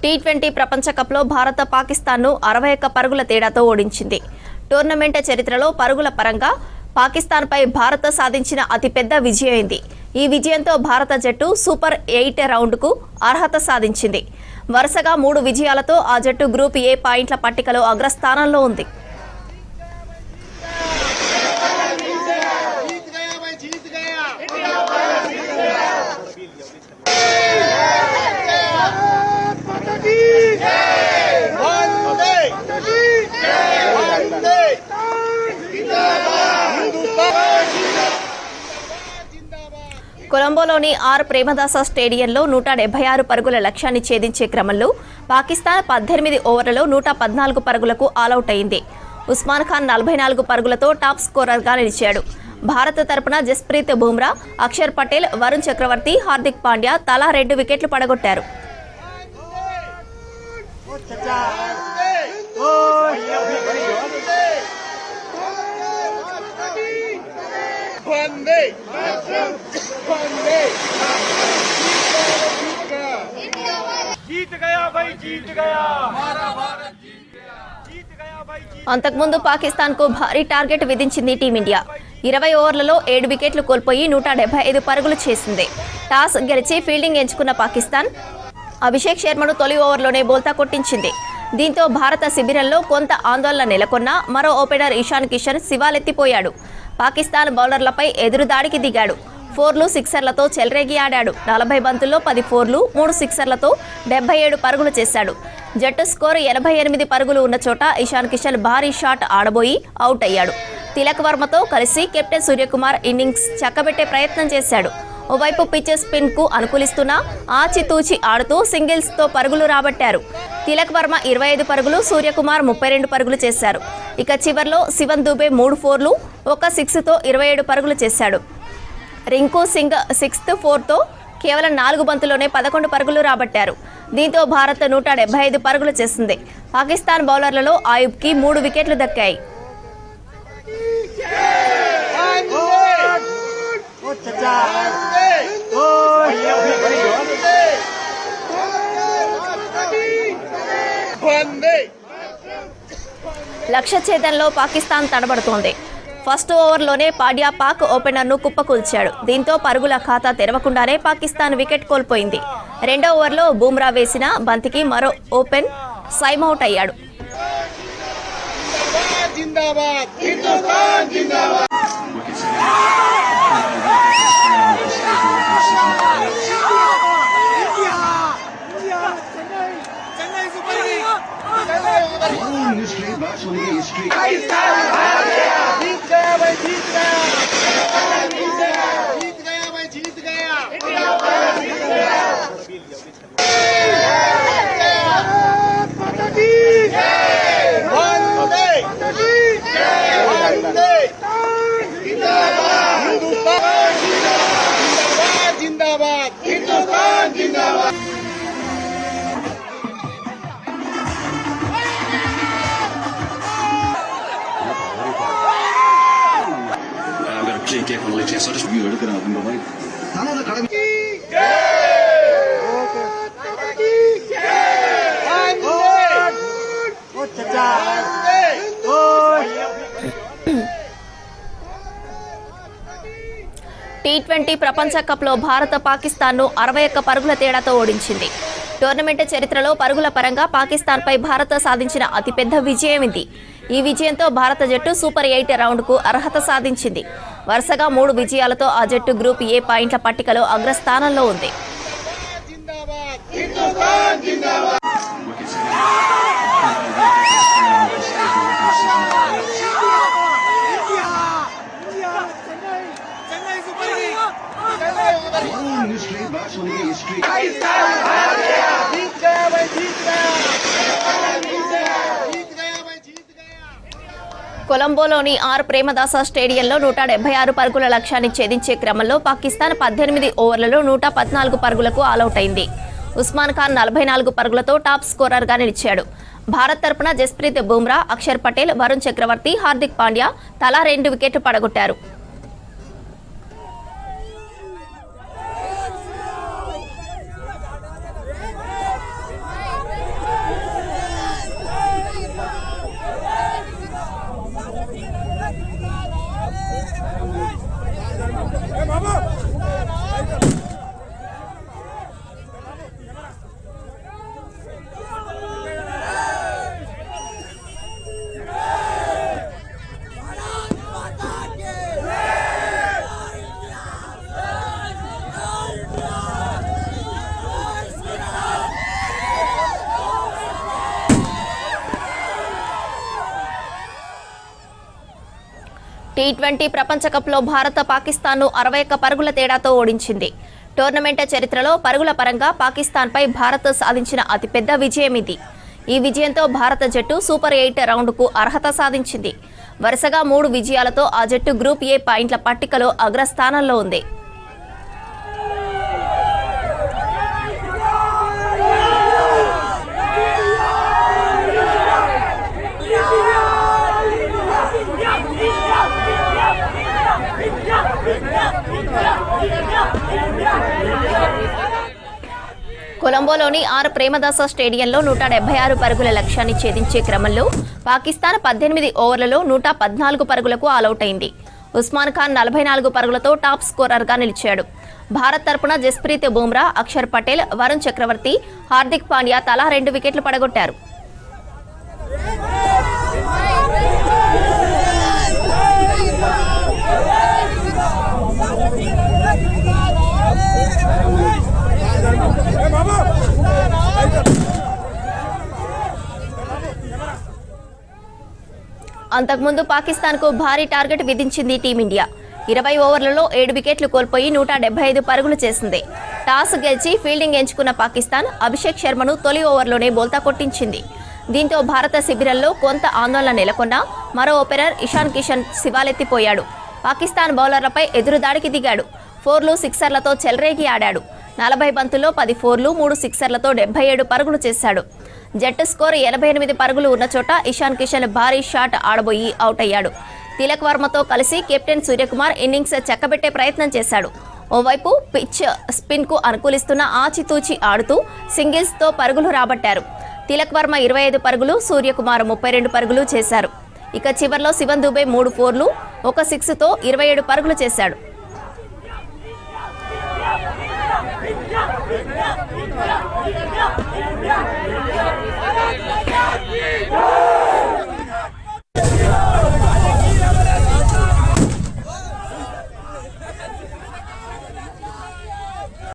T20 ప్రపంచ కప్లో భారత పాకిస్తాన్ను 61 పరుగుల తేడాతో ఓడించింది. టోర్నమెంట్ చరిత్రలో పరుగుల పరంగా పాకిస్తాన్పై భారత సాధించిన అతిపెద్ద విజయం ఇది. ఈ విజయంతో భారత జట్టు సూపర్ 8 రౌండ్కు అర్హత సాధించింది. వరుసగా 3 విజయాలతో ఆ జట్టు గ్రూప్ ఏ పాయింట్ల పట్టికలో అగ్రస్థానంలో ఉంది. కొలంబోలోని ఆర్ ప్రేమదాస స్టేడియంలో 176 పరుగుల లక్ష్యాన్ని ఛేదించే క్రమంలో పాకిస్తాన్ 18 ఓవర్లలో 114 పరుగులకు ఆలౌట్ అయింది. ఉస్మాన్ ఖాన్ 44 పరుగులతో టాప్ స్కోరర్గా నిలిచాడు. భారత తరపున జస్ప్రీత్ బుమ్రా, అక్షర్ పటేల్, వరుణ్ చక్రవర్తి, హార్దిక్ పాండ్యా తలా 2 వికెట్లు పడగొట్టారు. అంతకుముందు పాకిస్తాన్ కు భారీ టార్గెట్ విధించింది టీమిండియా. 20 ఓవర్లలో 7 వికెట్లు కోల్పోయి 175 పరుగులు చేసింది. టాస్ గెలిచి ఫీల్డింగ్ ఎంచుకున్న పాకిస్తాన్ అభిషేక్ శర్మను తొలి ఓవర్లోనే బోల్తా కొట్టించింది. దీంతో భారత శిబిరంలో కొంత ఆందోళన నెలకొన్న మరో ఓపెనర్ ఇషాన్ కిషన్ శివాలెత్తిపోయాడు. పాకిస్తాన్ బౌలర్లపై ఎదురుదాడికి దిగాడు. 4లు, 6లతో చెలరేగి ఆడాడు. 40 బంతుల్లో 10 4లు, 3 6లతో 77 పరుగులు చేశాడు. జట్టు స్కోరు 88 పరుగులు ఉన్న చోట ఇషాన్ కిషన్ భారీ షాట్ ఆడబోయి అవుట్ అయ్యాడు. తిలక్ వర్మతో కలిసి కెప్టెన్ సూర్యకుమార్ ఇన్నింగ్స్ చక్కబెట్టే ప్రయత్నం చేశాడు. ఓవైపు పిచ్ స్పిన్ కు అనుకూలిస్తున్నా ఆచితూచి ఆడుతూ సింగిల్స్ తో పరుగులు రాబట్టారు. తిలక్ వర్మ 25 పరుగులు, సూర్యకుమార్ 32 పరుగులు చేశారు. ఇక చివర్లో శివన్ దుబే 3 4లు, 1 6తో 27 పరుగులు చేశాడు. రింకు సింగ్ 6th 4తో కేవలం 4 బంతుల్లోనే 11 పరుగులు రాబట్టారు. దీంతో భారత్ 175 పరుగులు చేసింది. పాకిస్తాన్ బౌలర్లలో ఆయుబ్కి 3 వికెట్లు దక్కాయి. లక్ష్య ఛేదనలో పాకిస్తాన్ తడబడుతోంది. ఫస్ట్ ఓవర్లోనే పాండ్యా పాక్ ఓపెనర్ను కుప్పకూల్చాడు. దీంతో పరుగుల ఖాతా తెరవకుండానే పాకిస్తాన్ వికెట్ కోల్పోయింది. రెండో ఓవర్లో బుమ్రా వేసిన బంతికి మరో ఓపెన్ సైమౌట్ అయ్యాడు. టీ20 ప్రపంచ కప్లో భారత పాకిస్తాన్ను 61 పరుగుల తేడాతో ఓడించింది. టోర్నమెంట్ చరిత్రలో పరుగుల పరంగా పాకిస్తాన్పై భారత సాధించిన అతిపెద్ద విజయం ఇది. ఈ విజయంతో భారత జట్టు సూపర్ 8 రౌండ్కు అర్హత సాధించింది. వరుసగా 3 విజయాలతో ఆ జట్టు గ్రూప్ ఏ పాయింట్ల పట్టికలో అగ్రస్థానంలో ఉంది. కొలంబోలోని ఆర్ ప్రేమదాస స్టేడియంలో 176 పరుగుల లక్ష్యాన్ని ఛేదించే క్రమంలో పాకిస్తాన్ 18 ఓవర్లలో 114 పరుగులకు ఆలౌట్ అయింది. ఉస్మాన్ ఖాన్ 44 పరుగులతో టాప్ స్కోరర్గా నిలిచాడు. భారత్ తరపున జస్ప్రీత్ బుమ్రా, అక్షర్ పటేల్, వరుణ్ చక్రవర్తి, హార్దిక్ పాండ్యా తలా 2 వికెట్లు పడగొట్టారు. టీ20 ప్రపంచ కప్లో భారత పాకిస్తాన్ను 61 పరుగుల తేడాతో ఓడించింది. టోర్నమెంట్ చరిత్రలో పరుగుల పరంగా పాకిస్తాన్పై భారత్ సాధించిన అతిపెద్ద విజయం ఇది. ఈ విజయంతో భారత జట్టు సూపర్ 8 రౌండ్కు అర్హత సాధించింది. వరుసగా 3 విజయాలతో ఆ జట్టు గ్రూప్ ఏ పాయింట్ల పట్టికలో అగ్రస్థానంలో ఉంది. కొలంబోలోని ఆర్ ప్రేమదాస స్టేడియంలో 176 పరుగుల లక్ష్యాన్ని ఛేదించే క్రమంలో పాకిస్తాన్ 18 ఓవర్లలో 114 పరుగులకు ఆలౌట్ అయింది. ఉస్మాన్ ఖాన్ 44 పరుగులతో టాప్ స్కోరర్గా నిలిచాడు. భారత్ తరపున జస్ప్రీత్ బుమ్రా, అక్షర్ పటేల్, వరుణ్ చక్రవర్తి, హార్దిక్ పాండ్యా తలా 2 వికెట్లు పడగొట్టారు. అంతకుముందు పాకిస్తాన్కు భారీ టార్గెట్ విధించింది టీమిండియా. 20 ఓవర్లలో 7 వికెట్లు కోల్పోయి 175 పరుగులు చేసింది. టాస్ గెలిచి ఫీల్డింగ్ ఎంచుకున్న పాకిస్తాన్ అభిషేక్ శర్మను తొలి ఓవర్లోనే బోల్తా కొట్టించింది. దీంతో భారత శిబిరంలో కొంత ఆందోళన నెలకొన్నా మరో ఓపెనర్ ఇషాన్ కిషన్ శివాలెత్తిపోయాడు. పాకిస్తాన్ బౌలర్లపై ఎదురుదాడికి దిగాడు. 4లు, 6లతో చెలరేగి ఆడాడు. 40 బంతుల్లో 10 4లు, 3 6లతో 77 పరుగులు చేశాడు. జట్టు స్కోర్ 88 పరుగులు ఉన్న చోట ఇషాన్ కిషన్ భారీ షాట్ ఆడబోయి అవుట్ అయ్యాడు. తిలక్ వర్మతో కలిసి కెప్టెన్ సూర్యకుమార్ ఇన్నింగ్స్ చెక్కబెట్టే ప్రయత్నం చేశాడు. ఓవైపు పిచ్ స్పిన్కు అనుకూలిస్తున్న ఆచితూచి ఆడుతూ సింగిల్స్తో పరుగులు రాబట్టారు. తిలక్ వర్మ 25 పరుగులు, సూర్యకుమార్ 32 పరుగులు చేశారు. ఇక చివర్లో శివన్ దుబే 3 4లు, 1 6తో 27 పరుగులు చేశాడు.